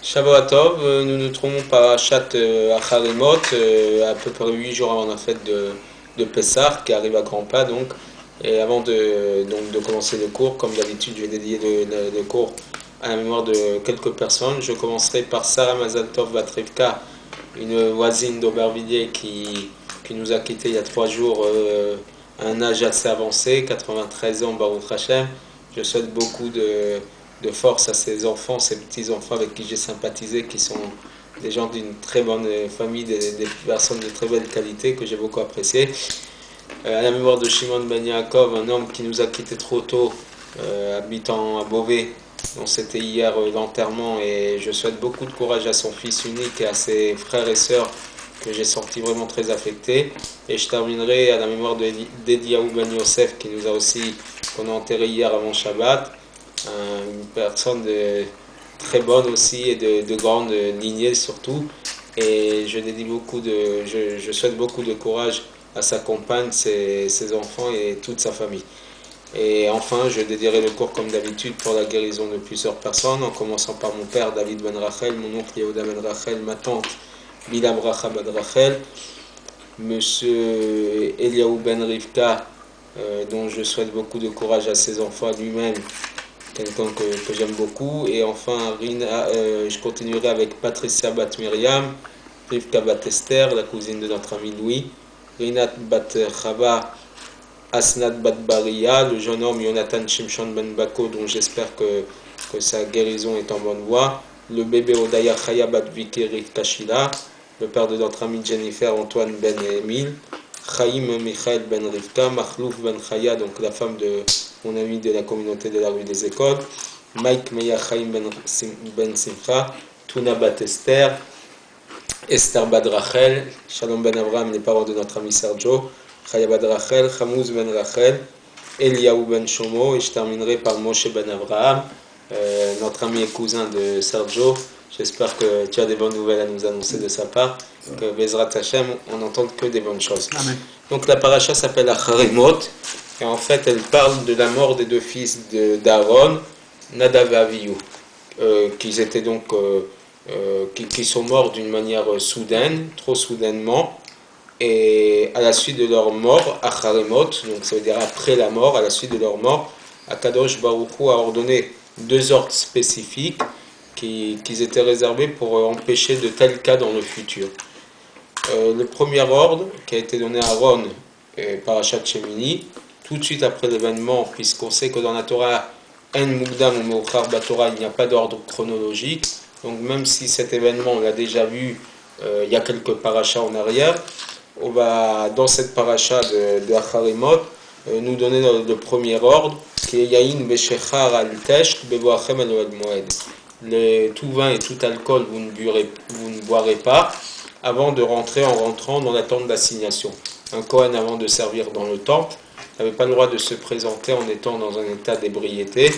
Shavuot, nous nous trouvons par Chat Acharimot, à peu près 8 jours avant la fête de Pessah, qui arrive à grands pas donc. Et avant de commencer le cours, comme d'habitude, je vais dédier le cours à la mémoire de quelques personnes. Je commencerai par Sarah Mazaltov Batrivka, une voisine d'Aubervilliers qui nous a quittés il y a 3 jours à un âge assez avancé, 93 ans, Baruch Hashem. Je souhaite beaucoup de force à ces enfants, ces petits-enfants avec qui j'ai sympathisé, qui sont des gens d'une très bonne famille, des personnes de très belle qualité que j'ai beaucoup appréciées. À la mémoire de Shimon Ben Yaakov, un homme qui nous a quittés trop tôt, habitant à Beauvais, dont c'était hier l'enterrement, et je souhaite beaucoup de courage à son fils unique et à ses frères et sœurs que j'ai senti vraiment très affectés. Et je terminerai à la mémoire d'Ediaou Ben Yosef qu'on a enterré hier avant Shabbat, une personne très bonne aussi et de grande lignée surtout. Et je souhaite beaucoup de courage à sa compagne, ses enfants et toute sa famille. Et enfin, je dédierai le cours comme d'habitude pour la guérison de plusieurs personnes, en commençant par mon père David Ben Rachel, mon oncle Yehuda Ben Rachel, ma tante Bila Bracha Ben Rachel, monsieur Eliaou Ben Rivka, dont je souhaite beaucoup de courage à ses enfants, lui-même, quelqu'un que j'aime beaucoup. Et enfin, je continuerai avec Patricia Bat Myriam, Rivka Bat Esther, la cousine de notre ami Louis, Rinat Bat Chava, Asnat Bat Baria, le jeune homme Jonathan Shimshon Ben Bako, dont j'espère que sa guérison est en bonne voie, le bébé Odaya Chaya Bat Viki Rivka Shila, le père de notre ami Jennifer Antoine Ben Emile, Chaim Michael Ben Rivka, Mahlouf Ben Chaya, donc la femme de mon ami de la communauté de la rue des écoles, Mike Meya Chaim Ben Simcha, Tuna Bat Esther, Esther Bad Rachel, Shalom Ben Abraham, les parents de notre ami Sergio, Chaya Bad Rachel, Chamouz Ben Rachel, Eliaou Ben Shomo, et je terminerai par Moshe Ben Abraham, notre ami et cousin de Sergio. J'espère que tu as des bonnes nouvelles à nous annoncer de sa part, que Bezrat Hashem, on n'entende que des bonnes choses. Amen. Donc la paracha s'appelle Acharimot, et en fait elle parle de la mort des deux fils d'Aaron, Nadav et Avihu, qui sont morts d'une manière soudaine, trop soudainement, et à la suite de leur mort, Acharimot, donc ça veut dire après la mort, à la suite de leur mort, Akadosh Baruch Hu a ordonné 2 ordres spécifiques qui étaient réservés pour empêcher de tels cas dans le futur. Le premier ordre qui a été donné à Aaron, Parashat Shemini, tout de suite après l'événement, puisqu'on sait que dans la Torah, En Mukdam ou Meuchar Batorah, il n'y a pas d'ordre chronologique, donc même si cet événement, on l'a déjà vu il y a quelques parachas en arrière, on va, dans cette paracha de Acharimot, nous donner le premier ordre, qui est Yain Beshechar al-Teshk Bevoachem al Moed. Tout vin et tout alcool, vous ne boirez pas avant de rentrer en rentrant dans la tente d'assignation. Un Kohen, avant de servir dans le temple, n'avait pas le droit de se présenter en étant dans un état d'ébriété,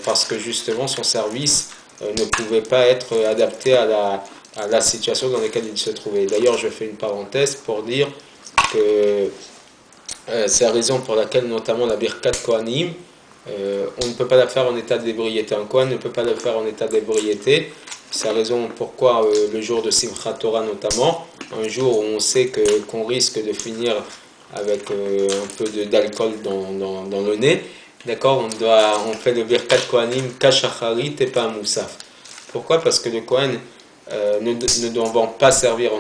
parce que justement son service ne pouvait pas être adapté à la situation dans laquelle il se trouvait. D'ailleurs, je fais une parenthèse pour dire que c'est la raison pour laquelle notamment la Birkat Kohanim, on ne peut pas la faire en état d'ébriété. Un Kohen ne peut pas le faire en état d'ébriété. C'est la raison pourquoi le jour de Simchat Torah notamment, un jour où on sait qu'on risque de finir avec un peu d'alcool dans le nez, d'accord, on fait le Birkat Kohanim Kashacharit et pas Moussaf. Pourquoi? Parce que le Kohen ne doit pas servir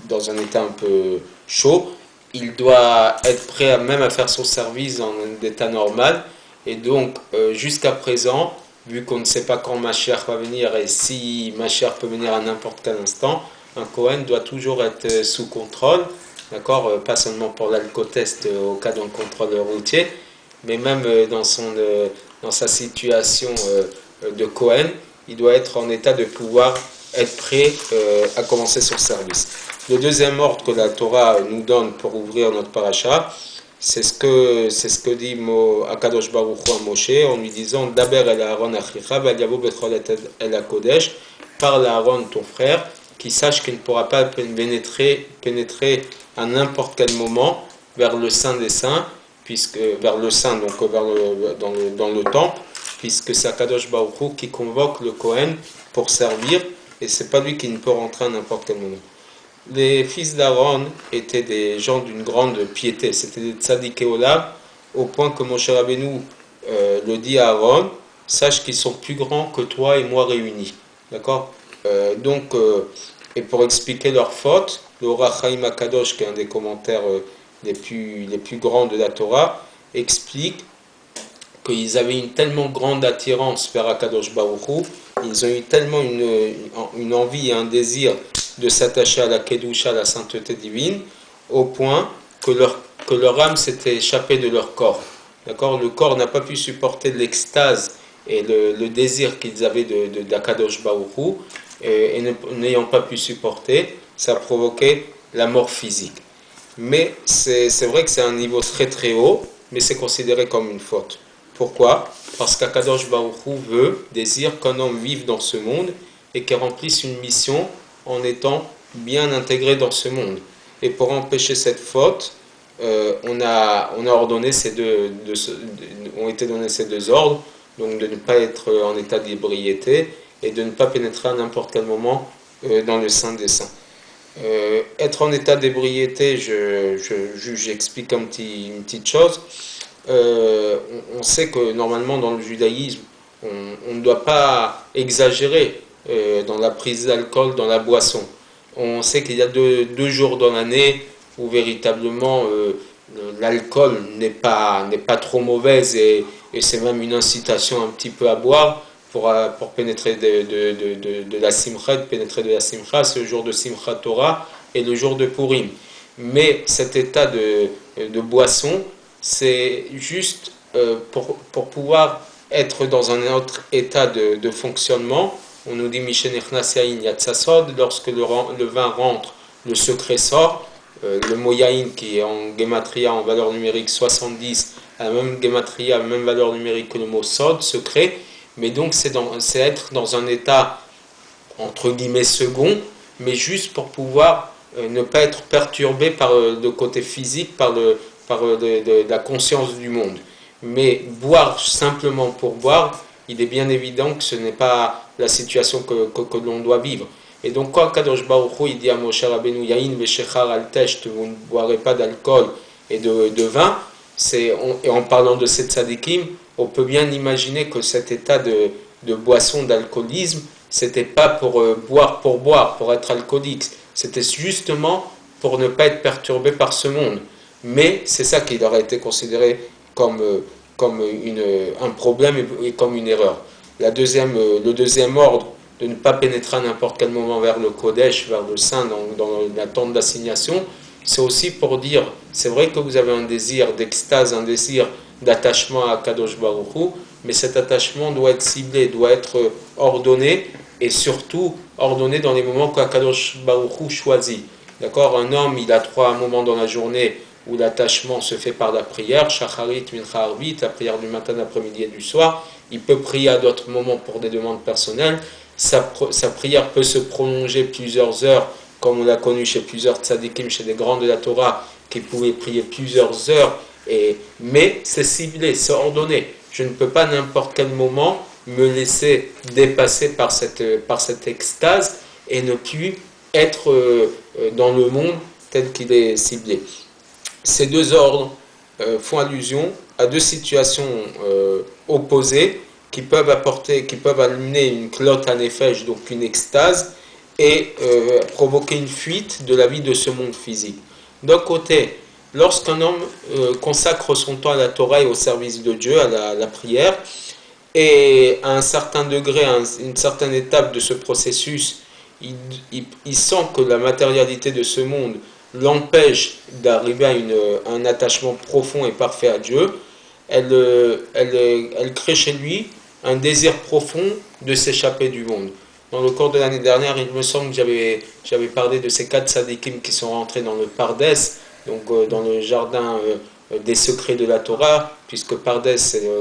dans un état un peu chaud. Il doit être prêt même à faire son service dans un état normal. Et donc, jusqu'à présent, vu qu'on ne sait pas quand Mashiach va venir et si Mashiach peut venir à n'importe quel instant, un Kohen doit toujours être sous contrôle, d'accord, pas seulement pour l'alcotest au cas d'un contrôle routier, mais même dans sa situation de Kohen, il doit être en état de pouvoir être prêt à commencer son service. Le deuxième ordre que la Torah nous donne pour ouvrir notre paracha, c'est ce que dit Akadosh Baruch Hu à Moshe en lui disant Daber el Aaron achicha v'al bechol el hakodesh, parle à Aaron ton frère, qui sache qu'il ne pourra pas pénétrer à n'importe quel moment vers le Saint des Saints, vers le Saint, donc dans le temple, puisque c'est Akadosh Baruch Hu qui convoque le Kohen pour servir, et c'est pas lui qui ne peut rentrer à n'importe quel moment. Les fils d'Aaron étaient des gens d'une grande piété, c'était des tzaddik Olam, au point que Moshe Rabbeinu le dit à Aaron, sache qu'ils sont plus grands que toi et moi réunis. D'accord. Et pour expliquer leur faute, le Orach Chaim HaKadosh, qui est un des commentaires les plus grands de la Torah, explique qu'ils avaient une tellement grande attirance vers HaKadosh Baruch Hu, ils ont eu tellement une envie et un désir de s'attacher à la Kedusha, à la sainteté divine, au point que leur âme s'était échappée de leur corps. D'accord. Le corps n'a pas pu supporter l'extase et le désir qu'ils avaient d'Akadosh Baruch Hu, et n'ayant pas pu supporter, ça a provoqué la mort physique. Mais c'est vrai que c'est un niveau très très haut, mais c'est considéré comme une faute. Pourquoi? Parce qu'Akadosh Baruch Hu désire qu'un homme vive dans ce monde et qu'il remplisse une mission en étant bien intégré dans ce monde. Et pour empêcher cette faute, on a ordonné ont été donnés ces deux ordres, donc de ne pas être en état d'ébriété et de ne pas pénétrer à n'importe quel moment dans le Saint des Saints. Être en état d'ébriété, j'explique une petite chose. On sait que normalement dans le judaïsme, on ne doit pas exagérer dans la prise d'alcool, dans la boisson. On sait qu'il y a deux jours dans l'année où véritablement l'alcool n'est pas trop mauvaise et c'est même une incitation un petit peu à boire pour pénétrer de la simcha, pénétrer de la simcha, c'est le jour de Simchat Torah et le jour de Purim. Mais cet état de boisson, c'est juste pour pouvoir être dans un autre état de fonctionnement. On nous dit Mishenechnas Yain Yatsasod, lorsque le vin rentre, le secret sort. Le mot Yain, qui est en gematria, en valeur numérique 70, a la même gematria, la même valeur numérique que le mot Sod, secret. Mais donc c'est être dans un état entre guillemets second, mais juste pour pouvoir ne pas être perturbé par le côté physique, par la conscience du monde. Mais boire simplement pour boire, il est bien évident que ce n'est pas la situation que l'on doit vivre. Et donc quand Kadosh Baruch Hu, il dit à Moshe Rabbeinu, Yain veshechar al tesht, vous ne boirez pas d'alcool et de vin, et en parlant de ces tzadikim, on peut bien imaginer que cet état de boisson, d'alcoolisme, c'était pas pour boire, pour être alcoolique, c'était justement pour ne pas être perturbé par ce monde. Mais c'est ça qui leur a été considéré comme un problème et comme une erreur. Le deuxième ordre, de ne pas pénétrer à n'importe quel moment vers le Kodesh, vers le Saint, dans la tente d'assignation, c'est aussi pour dire, c'est vrai que vous avez un désir d'extase, un désir d'attachement à Kadosh Baruch Hu, mais cet attachement doit être ciblé, doit être ordonné, et surtout ordonné dans les moments que Kadosh Baruch Hu choisit. D'accord. Un homme, il a 3 moments dans la journée où l'attachement se fait par la prière, Shacharit, Mincha, Arvit, la prière du matin, l'après-midi et du soir. Il peut prier à d'autres moments pour des demandes personnelles. Sa prière peut se prolonger plusieurs heures, comme on l'a connu chez plusieurs tzadikim, chez des grands de la Torah, qui pouvaient prier plusieurs heures, mais c'est ciblé, c'est ordonné. Je ne peux pas à n'importe quel moment me laisser dépasser par cette extase et ne plus être dans le monde tel qu'il est ciblé. Ces deux ordres font allusion à deux situations opposées qui peuvent amener une clotte à nefesh, donc une extase, et provoquer une fuite de la vie de ce monde physique. D'un côté, lorsqu'un homme consacre son temps à la Torah et au service de Dieu, à la prière, et à un certain degré, à une certaine étape de ce processus, il sent que la matérialité de ce monde l'empêche d'arriver à un attachement profond et parfait à Dieu, elle crée chez lui un désir profond de s'échapper du monde. Dans le cours de l'année dernière, il me semble que j'avais parlé de ces 4 tzadikim qui sont rentrés dans le Pardes, donc dans le jardin des secrets de la Torah, puisque Pardes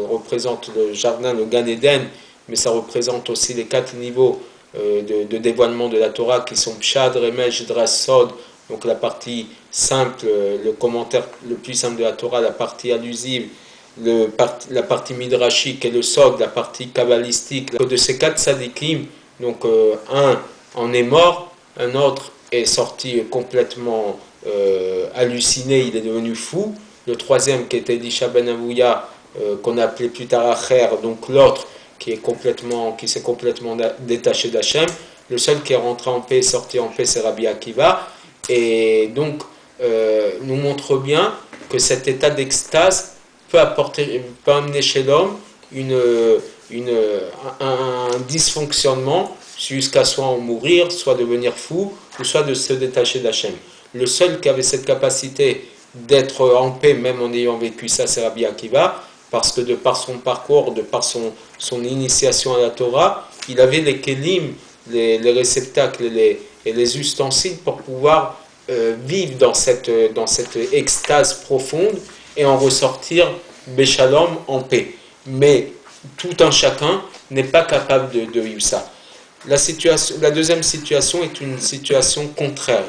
représente le jardin, le Gan Eden, mais ça représente aussi les 4 niveaux de dévoilement de la Torah qui sont Pshad, Remesh, Dras, Sod, donc la partie simple, le commentaire le plus simple de la Torah, la partie allusive, la partie midrashique et le sod, la partie kabbalistique, de ces quatre sadikim, donc un en est mort, un autre est sorti complètement halluciné, il est devenu fou, le troisième qui était Elisha ben Avouya, qu'on a appelé plus tard Acher, donc l'autre qui s'est complètement détaché d'Hachem, le seul qui est rentré en paix et sorti en paix, c'est Rabbi Akiva, et donc nous montre bien que cet état d'extase peut amener chez l'homme un dysfonctionnement jusqu'à soit en mourir, soit devenir fou, ou soit de se détacher d'Hachem. Le seul qui avait cette capacité d'être en paix, même en ayant vécu ça, c'est Rabbi Akiva, parce que de par son parcours, de par son initiation à la Torah, il avait les kelim, les réceptacles et les ustensiles pour pouvoir vivre dans cette extase profonde et en ressortir béchalom en paix. Mais tout un chacun n'est pas capable de vivre ça. La deuxième situation est une situation contraire.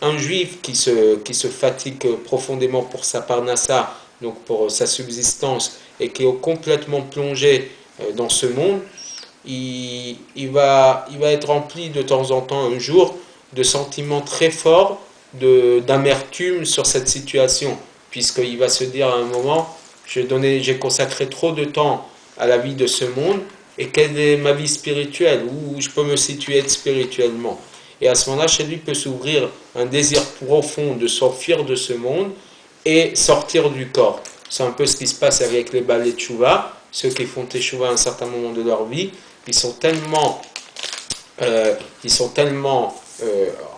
Un juif qui se fatigue profondément pour sa parnassa, donc pour sa subsistance, et qui est complètement plongé dans ce monde, il va être rempli de temps en temps, un jour, de sentiments très forts d'amertume sur cette situation, puisqu'il va se dire à un moment, j'ai consacré trop de temps à la vie de ce monde, et quelle est ma vie spirituelle, où je peux me situer spirituellement. Et à ce moment-là, chez lui peut s'ouvrir un désir profond de s'enfuir de ce monde et sortir du corps. C'est un peu ce qui se passe avec les balais tchouva, ceux qui font teshuva à un certain moment de leur vie, ils sont tellement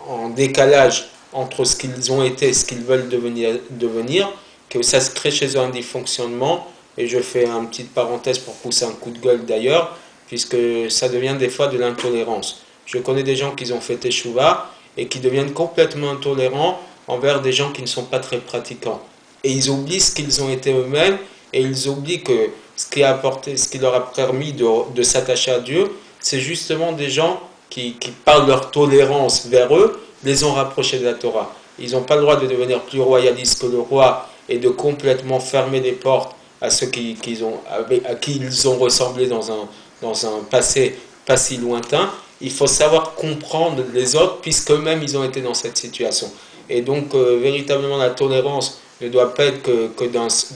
en décalage entre ce qu'ils ont été et ce qu'ils veulent devenir, que ça se crée chez eux un dysfonctionnement. Et je fais une petite parenthèse pour pousser un coup de gueule d'ailleurs, puisque ça devient des fois de l'intolérance. Je connais des gens qui ont fait teshuva et qui deviennent complètement intolérants envers des gens qui ne sont pas très pratiquants. Et ils oublient ce qu'ils ont été eux-mêmes, et ils oublient que ce qui leur a permis de s'attacher à Dieu, c'est justement des gens qui, par leur tolérance vers eux, les ont rapprochés de la Torah. Ils n'ont pas le droit de devenir plus royalistes que le roi et de complètement fermer les portes à ceux à qui ils ont ressemblé dans un passé pas si lointain. Il faut savoir comprendre les autres, puisqu'eux-mêmes ils ont été dans cette situation. Et donc, véritablement, la tolérance ne doit pas être que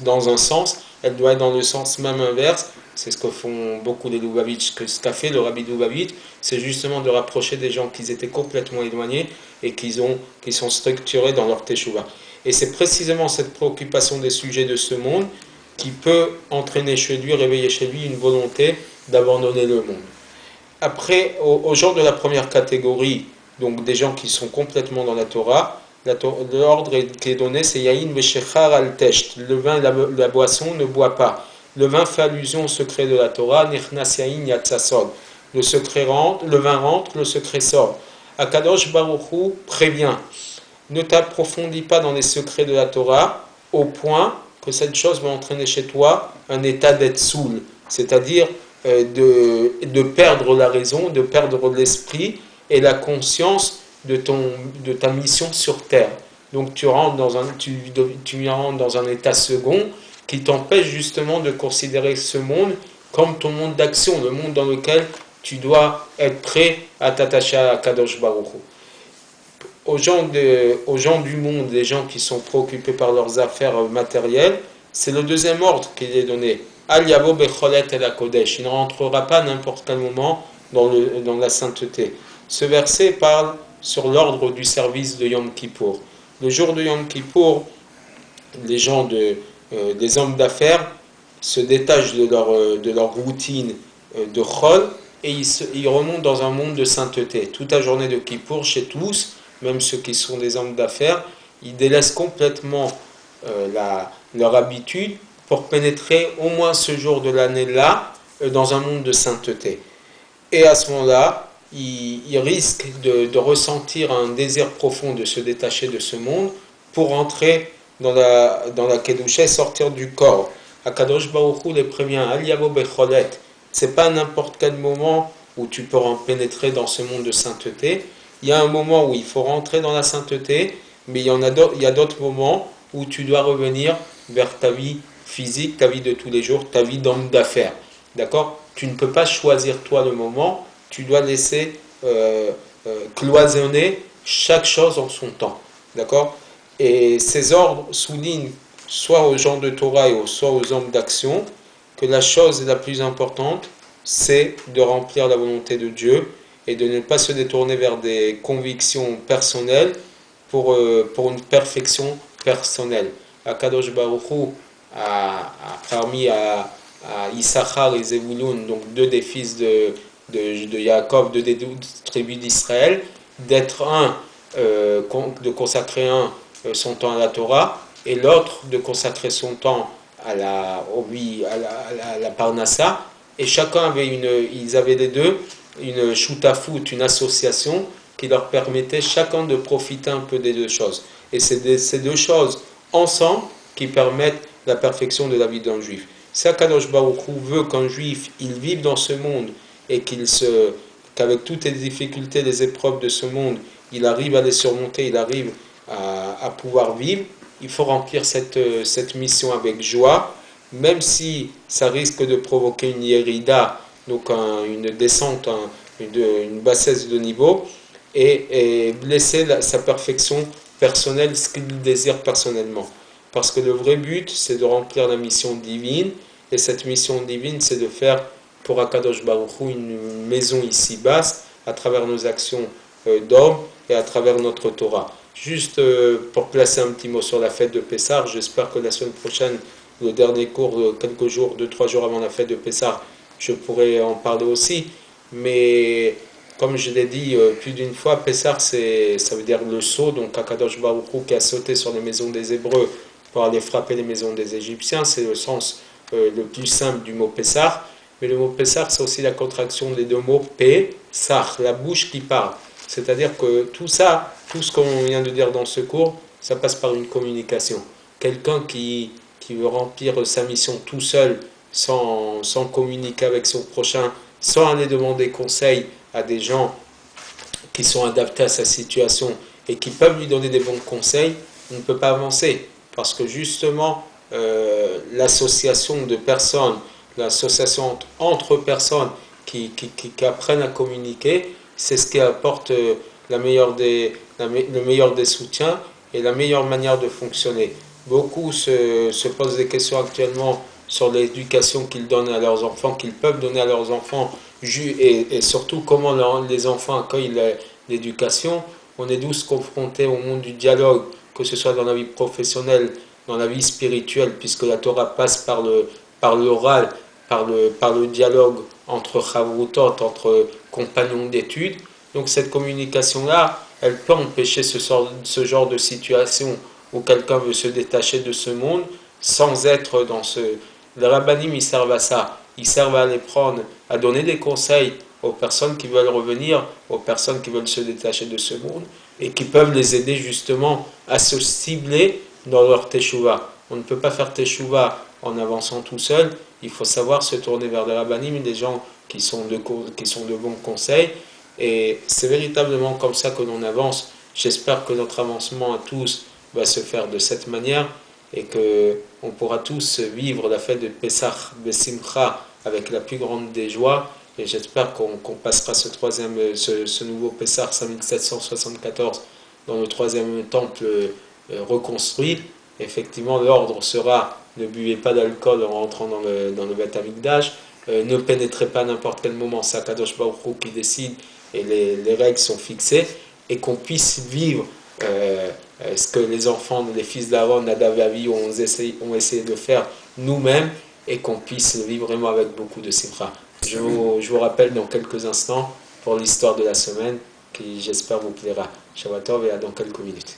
dans un sens, elle doit être dans le sens même inverse. C'est ce que font beaucoup les Lubavitch, ce qu'a fait le Rabbi Lubavitch, c'est justement de rapprocher des gens qui étaient complètement éloignés et qui sont structurés dans leur teshuva. Et c'est précisément cette préoccupation des sujets de ce monde qui peut entraîner chez lui, réveiller chez lui une volonté d'abandonner le monde. Après, au genre de la première catégorie, donc des gens qui sont complètement dans la Torah, l'ordre qui est donné, c'est Yahin veshechar al tesht. Le vin et la boisson ne boit pas. Le vin fait allusion au secret de la Torah, Nichnas Yahin Yatsasod. Le vin rentre, le secret sort. Akadosh Baruch Hu prévient. Ne t'approfondis pas dans les secrets de la Torah au point que cette chose va entraîner chez toi un état d'être saoul, c'est-à-dire de perdre la raison, de perdre l'esprit et la conscience de ta mission sur terre. Donc tu rentres dans un état second qui t'empêche justement de considérer ce monde comme ton monde d'action, le monde dans lequel tu dois être prêt à t'attacher à Kadosh Baruch Hu. Aux gens du monde, les gens qui sont préoccupés par leurs affaires matérielles, c'est le deuxième ordre qui est donné. Al yavo becholet el hakodesh. Il ne rentrera pas à n'importe quel moment dans la sainteté. Ce verset parle sur l'ordre du service de Yom Kippour. Le jour de Yom Kippour, les hommes d'affaires se détachent de leur routine de chol et ils remontent dans un monde de sainteté. Toute la journée de Kippour, chez tous, même ceux qui sont des hommes d'affaires, ils délaissent complètement leur habitude pour pénétrer au moins ce jour de l'année-là dans un monde de sainteté. Et à ce moment-là, ils risquent de ressentir un désir profond de se détacher de ce monde pour entrer dans la Kedusha et sortir du corps. Akadosh Baruch Hu les prévient, Al yavo becholet. C'est pas n'importe quel moment où tu peux pénétrer dans ce monde de sainteté. Il y a un moment où il faut rentrer dans la sainteté, mais il y a d'autres moments où tu dois revenir vers ta vie physique, ta vie de tous les jours, ta vie d'homme d'affaires. D'accord? Tu ne peux pas choisir toi le moment, tu dois laisser cloisonner chaque chose en son temps. D'accord? Et ces ordres soulignent soit aux gens de Torah et soit aux hommes d'action que la chose la plus importante, c'est de remplir la volonté de Dieu et de ne pas se détourner vers des convictions personnelles pour une perfection personnelle. Akadosh Baruch Hu a permis à Issachar et Zebulun, donc deux des fils de Yaakov, deux des 12 tribus d'Israël, d'être de consacrer son temps à la Torah, et l'autre de consacrer son temps à la Parnassa, et chacun avait ils avaient les deux une shutafut, une association qui leur permettait chacun de profiter un peu des deux choses. Et c'est ces deux choses ensemble qui permettent la perfection de la vie d'un juif. Si Akadosh Baruch Hu veut qu'un juif il vive dans ce monde et qu'avec toutes les difficultés, les épreuves de ce monde, il arrive à les surmonter, il arrive à pouvoir vivre, il faut remplir cette mission avec joie, même si ça risque de provoquer une yérida, donc une descente, une bassesse de niveau, et blesser sa perfection personnelle, ce qu'il désire personnellement. Parce que le vrai but, c'est de remplir la mission divine, et cette mission divine, c'est de faire pour Akadosh Baruch Hu une maison ici basse, à travers nos actions d'homme et à travers notre Torah. Juste pour placer un petit mot sur la fête de Pessah, j'espère que la semaine prochaine, le dernier cours, quelques jours, 2-3 jours avant la fête de Pessah, je pourrai en parler aussi. Mais comme je l'ai dit plus d'une fois, Pessah, ça veut dire le saut, donc Akadosh Baruch Hu qui a sauté sur les maisons des Hébreux pour aller frapper les maisons des Égyptiens, c'est le sens le plus simple du mot Pessah. Mais le mot Pessah, c'est aussi la contraction des deux mots Pesach, la bouche qui parle. C'est-à-dire que tout ça, tout ce qu'on vient de dire dans ce cours, ça passe par une communication. Quelqu'un qui veut remplir sa mission tout seul, sans communiquer avec son prochain, sans aller demander conseil à des gens qui sont adaptés à sa situation et qui peuvent lui donner des bons conseils, on ne peut pas avancer. Parce que justement, l'association de personnes, l'association entre personnes qui apprennent à communiquer, c'est ce qui apporte le meilleur des soutiens et la meilleure manière de fonctionner. Beaucoup se posent des questions actuellement sur l'éducation qu'ils donnent à leurs enfants, qu'ils peuvent donner à leurs enfants, et surtout comment les enfants accueillent l'éducation. On est tous confrontés au monde du dialogue, que ce soit dans la vie professionnelle, dans la vie spirituelle, puisque la Torah passe par l'oral, par le dialogue entre chavrutot, entre compagnons d'études. Donc cette communication-là, elle peut empêcher ce genre de situation où quelqu'un veut se détacher de ce monde sans être dans ce... Les rabbanim, ils servent à ça. Ils servent à aller prendre, à donner des conseils aux personnes qui veulent revenir, aux personnes qui veulent se détacher de ce monde et qui peuvent les aider justement à se cibler dans leur teshuva. On ne peut pas faire teshuva en avançant tout seul. Il faut savoir se tourner vers les rabbanim, des gens qui sont de bons conseils. Et c'est véritablement comme ça que l'on avance. J'espère que notre avancement à tous va se faire de cette manière et qu'on pourra tous vivre la fête de Pesach Besimcha avec la plus grande des joies. Et j'espère qu'on passera ce nouveau Pesach 5774 dans le troisième temple reconstruit. Effectivement, l'ordre sera: ne buvez pas d'alcool en rentrant dans le Beth Amikdash, ne pénétrez pas à n'importe quel moment, c'est Akadosh Baruch Hu qui décide et les règles sont fixées, et qu'on puisse vivre ce que les enfants, les fils d'Aaron, Nadav et Avi ont essayé de faire nous-mêmes, et qu'on puisse le vivre vraiment avec beaucoup de simcha. Je vous rappelle dans quelques instants pour l'histoire de la semaine qui, j'espère, vous plaira. Shabbat Tov, et à dans quelques minutes.